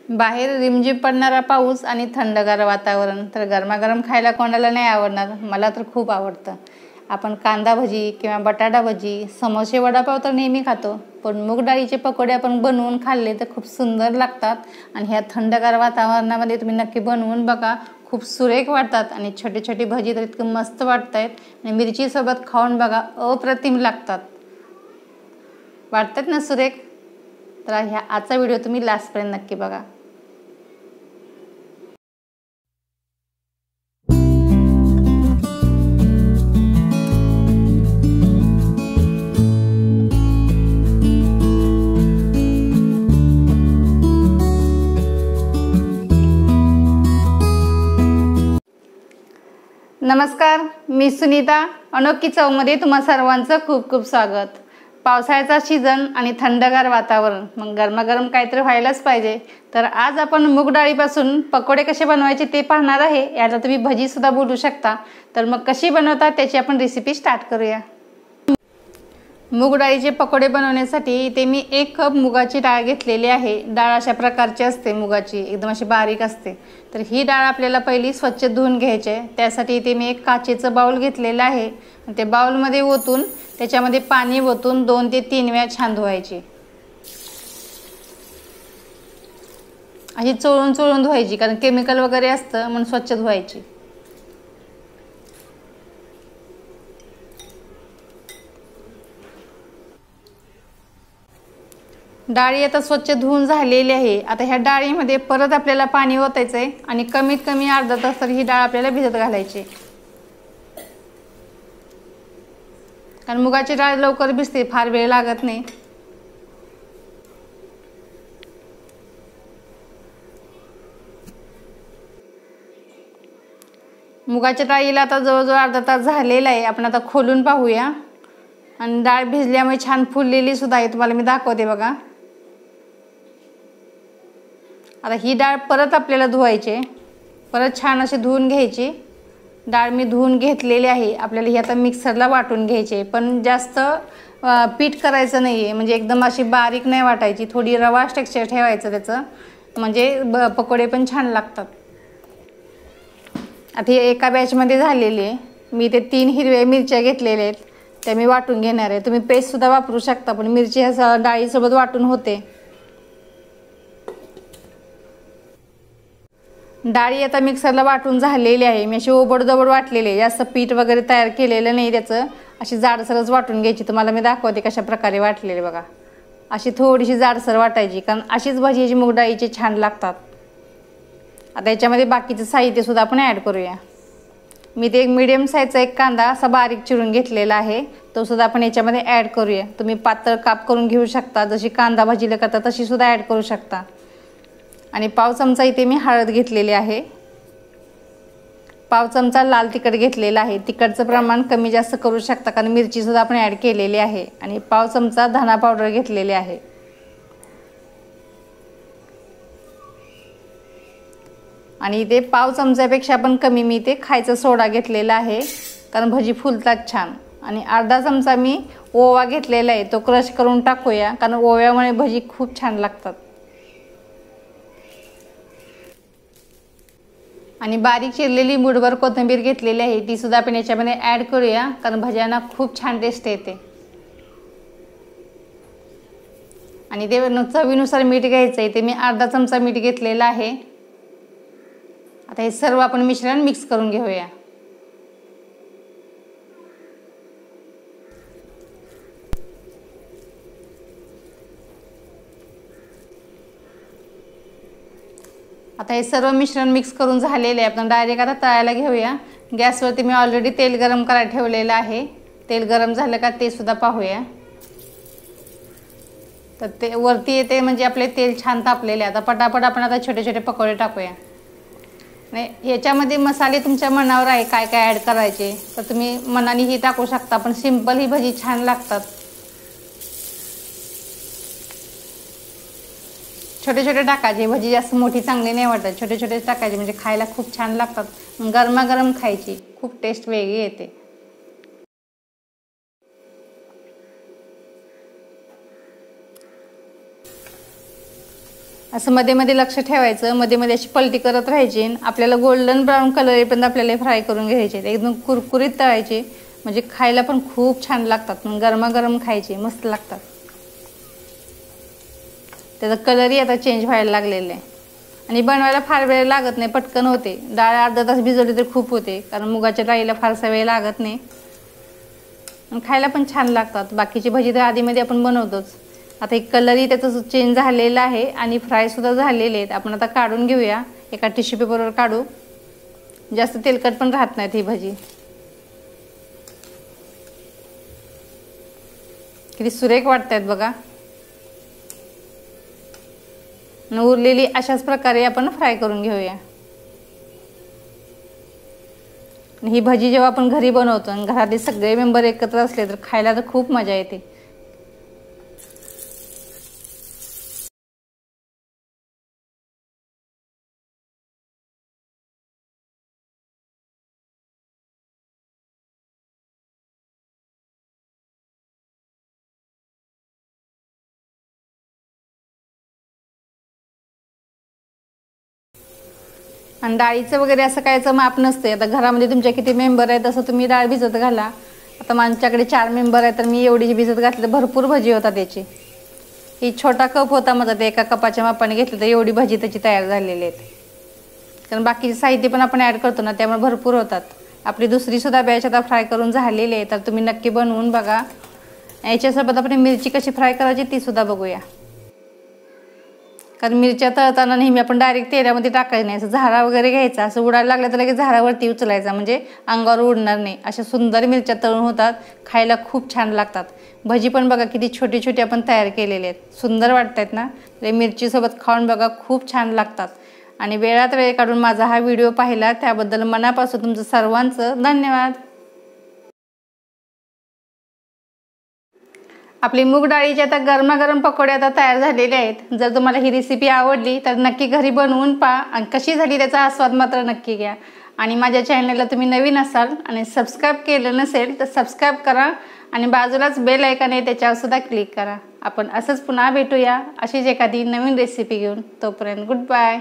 बाहेर रिमझिम पडणारा पाऊस आणि थंडगार वातावरण, तर गरमागरम खायला कोणाला नाही आवडणार। मला तर खूप आवडतं। आपण कांदा भजी किंवा बटाटा भजी, समोसे, वडापाव तर नेहमी खातो, पण मूग डाळीचे पकोडे आपण बनवून खाल्ले तर खूप सुंदर लागतात। आणि ह्या थंडगार वातावरणामध्ये तुम्ही नक्की बनवून बघा, खूप सुरेख वाटतात। आणि छोटी छोटी भजी तर इतकं मस्त वाटतात आणि मिरची सोबत खाऊन बघा, अप्रतिम लागतात। वाटतात ना सुरेख? तर ह्या आजचा व्हिडिओ तुम्ही लास्टपर्यंत नक्की बघा। नमस्कार, मी सुनीता। अनोखी चवमध्ये तुम्हा सर्वांचं खूप खूप स्वागत। पावसाळ्याचा सीझन आणि थंडगार वातावरण, मग गरमागरम काहीतरी व्हायलाच पाहिजे। तर आज आपण मूग डाळीपासून पकोडे कसे बनवायचे ते पाहणार आहे। याला तुम्ही भजी सुद्धा बोलू शकता। तर मग कशी बनवतात त्याची आपण रेसिपी स्टार्ट करूया। मूग डाळीचे पकोडे बनवण्यासाठी इथे मी 1 कप मुगाची डाळ घेतलेली आहे। डाळ अशा प्रकारची असते, मुगाची एकदम अशी बारीक असते। तर ही डाळ आपल्याला पहिली स्वच्छ धुवून घ्यायची आहे। त्यासाठी इथे मी एक काचेचं बाउल घेतलेलं आहे। ते बाउलमध्ये ओतून त्याच्यामध्ये पाणी ओतून 2 ते 3 वेळा छान धुवायची। अशी चोळून चोळून धुवायची, कारण केमिकल वगैरे असतं म्हणून स्वच्छ धुवायची। डाळी आता स्वच्छ धुवून झालेली आहे। आता ह्या डाळीमध्ये परत आपल्याला पाणी ओतायचं आहे आणि कमीत कमी अर्धा तास तरी ही डाळ आपल्याला भिजत घालायची, कारण मुगाची डाळ लवकर भिजते, फार वेळ लागत नाही। मुगाच्या डाळीला आता जवळजवळ अर्धा तास झालेला आहे। आपण आता खोलून पाहूया। आणि डाळ भिजल्यामुळे छान फुललेली सुद्धा आहे, तुम्हाला मी दाखवते बघा। आता ही डाळ परत आपल्याला धुवायची, परत छान अशी धुवून घ्यायची। डाळ मी धुवून घेतलेली आहे। आपल्याला ही आता मिक्सरला वाटून घ्यायची, पण जास्त पीठ करायचं नाही आहे, म्हणजे एकदम अशी बारीक नाही वाटायची, थोडी रवा टेक्स्चर ठेवायचं त्याचं, म्हणजे पकोडे पण छान लागतात। आता ही एका बॅचमध्ये झालेली आहे। मी ते 3 हिरव्या मिरच्या घेतलेल्या आहेत, त्या मी वाटून घेणार आहे। तुम्ही पेस्टसुद्धा वापरू शकता, पण मिरची ह्या डाळीसोबत वाटून होते। डाळी आता मिक्सरला वाटून झालेली आहे। मी अशी ओबडधोबड वाटलेली आहे, जास्त पीठ वगैरे तयार केलेलं नाही त्याचं। अशी जाडसरच वाटून घ्यायची। तुम्हाला मी दाखवते कशा प्रकारे वाटलेले बघा। अशी थोडीशी जाडसर वाटायची, कारण अशीच भजी मूग डाळीची छान लागतात। आता याच्यामध्ये बाकीचं साहित्य सुद्धा आपण ॲड करूया। मी ते एक मीडियम साईजचा एक कांदा असा बारीक चिरून घेतलेला आहे, तो सुद्धा आपण याच्यामध्ये ॲड करूया। तुम्ही पातळ काप करून घेऊ शकता, जशी कांदा भाजीला करता तशी सुद्धा ॲड करू शकता। आणि पाव चमचा इथे मी हळद घेतलेली आहे। पाव चमचा लाल तिखट घेतलेला आहे। तिखटचं प्रमाण कमी जास्त करू शकता, कारण मिरची सुद्धा आपण ॲड केलेली आहे। आणि पाव चमचा धना पावडर घेतलेले आहे। आणि इथे पाव चमच्यापेक्षा पण कमी मी इथे खायचा सोडा घेतलेला आहे, कारण भजी फुलतात छान। आणि अर्धा चमचा मी ओवा घेतलेला आहे, तो क्रश करून टाकूया, कारण ओव्यामुळे भजी खूप छान लागतात। आणि बारीक चिरलेली मुठभर कोथिंबीर घेतलेली आहे, ती सुद्धा आपण याच्यामध्ये ॲड करूया, कारण भज्यांना खूप छान टेस्ट येते। आणि ते चवीनुसार मीठ घ्यायचं आहे, ते मी अर्धा चमचा मीठ घेतलेला आहे। आता हे सर्व आपण मिश्रण मिक्स करून घेऊया। आता हे सर्व मिश्रण मिक्स करून झालेले आहे। आपण डायरेक्ट आता तळायला घेऊया। गॅसवरती मी ऑलरेडी तेल गरम करायला ठेवलेलं आहे। तेल गरम झालं का ते सुद्धा पाहूया। तर ते वरती येते, म्हणजे आपले तेल छान तापलेले। आता पटापट आपण आता छोटे छोटे पकोडे टाकूया। आणि याच्यामध्ये मसाले तुमच्या मनावर आहे काय काय ॲड करायचे, तर तुम्ही मनानेही टाकू शकता, पण सिंपल ही भजी छान लागतात। छोटे छोटे टाकायचे, भजी जास्त मोठी चांगली नाही वाटत, छोटे छोटे टाकायचे, म्हणजे खायला खूप छान लागतात। गरमागरम खायची खूप टेस्ट वेगळी येते। असं मध्ये मध्ये लक्ष ठेवायचं, मध्ये मध्ये अशी पलटी करत राहायची. आपल्याला गोल्डन ब्राऊन कलर येईपर्यंत आपल्याला फ्राय करून घ्यायचे. एकदम कुरकुरीत तळायचे, म्हणजे खायला पण खूप छान लागतात. मग गरमागरम खायचे, मस्त लागतात. त्याचा कलरही आता चेंज व्हायला लागलेला आहे आणि बनवायला फार वेळ लागत नाही, पटकन होते. डाळ अर्धा तास भिजवली तर खूप होते, कारण मुगाच्या डाळीला फारसा वेळ लागत नाही आणि खायला पण छान लागतात. बाकीची भजी तर आधीमध्ये आपण बनवतोच. आता एक कलरही त्याचा चेंज झालेला आहे आणि फ्रायसुद्धा झालेले आहेत. आपण आता काढून घेऊया, एका टिश्यू पेपरवर काढू. जास्त तेलकट पण राहत नाहीत ही भजी. किती सुरेख वाटतात बघा. उरलेली अशाच प्रकारे आपण फ्राय करून घेऊया. ही भजी जेव्हा आपण घरी बनवतो आणि घरातले सगळे मेंबर एकत्र असले तर खायला तर खूप मजा येते. आणि डाळीचं वगैरे असं कायचं माप नसते. आता घरामध्ये तुमच्या किती मेंबर आहेत तसं तुम्ही डाळ भिजत घाला. आता माझ्याकडे 4 मेंबर आहेत तर मी एवढी भिजत घातली, भरपूर भजी होता त्याची. ही छोटा कप होता माझा, ते एका कपाच्या मापाने घेतलं तर एवढी भजी त्याची तयार झालेली आहेत. कारण बाकीचे साहित्य पण आपण ॲड करतो ना, त्यामुळे भरपूर होतात. आपली दुसरीसुद्धा बॅच आता फ्राय करून झालेली आहे, तर तुम्ही नक्की बनवून बघा. याच्यासोबत आपण मिरची कशी फ्राय करायची तीसुद्धा बघूया. कारण मिरच्या तळताना नेहमी आपण डायरेक्ट तेलामध्ये टाकायचं नाही, असं झारा वगैरे घ्यायचा. असं उडायला लागलं तर लगेच झारावरती उचलायचा, म्हणजे अंगावर उडणार नाही. अशा सुंदर मिरच्या तळून होतात, खायला खूप छान लागतात. भजी पण बघा किती छोटी छोटी आपण तयार केलेले आहेत, सुंदर वाटतात ना. ते मिरचीसोबत खाऊन बघा, खूप छान लागतात. आणि वेळात वेळ काढून माझा हा व्हिडिओ पाहिला त्याबद्दल मनापासून तुमचं सर्वांचं धन्यवाद. आपली मूग डाळीचे आता गरमागरम पकोडे आता तयार झालेले आहेत. जर तुम्हाला ही रेसिपी आवडली तर नक्की घरी बनवून पहा आणि कशी झाली त्याचा आस्वाद मात्र नक्की घ्या. आणि माझ्या चॅनलला तुम्ही नवीन असाल आणि सबस्क्राईब केलं नसेल तर सबस्क्राईब करा आणि बाजूलाच बेल आयकॉन आहे त्याच्यावर सुद्धा क्लिक करा. आपण असंच पुन्हा भेटूया अशीच एखादी नवीन रेसिपी घेऊन. तोपर्यंत गुड बाय.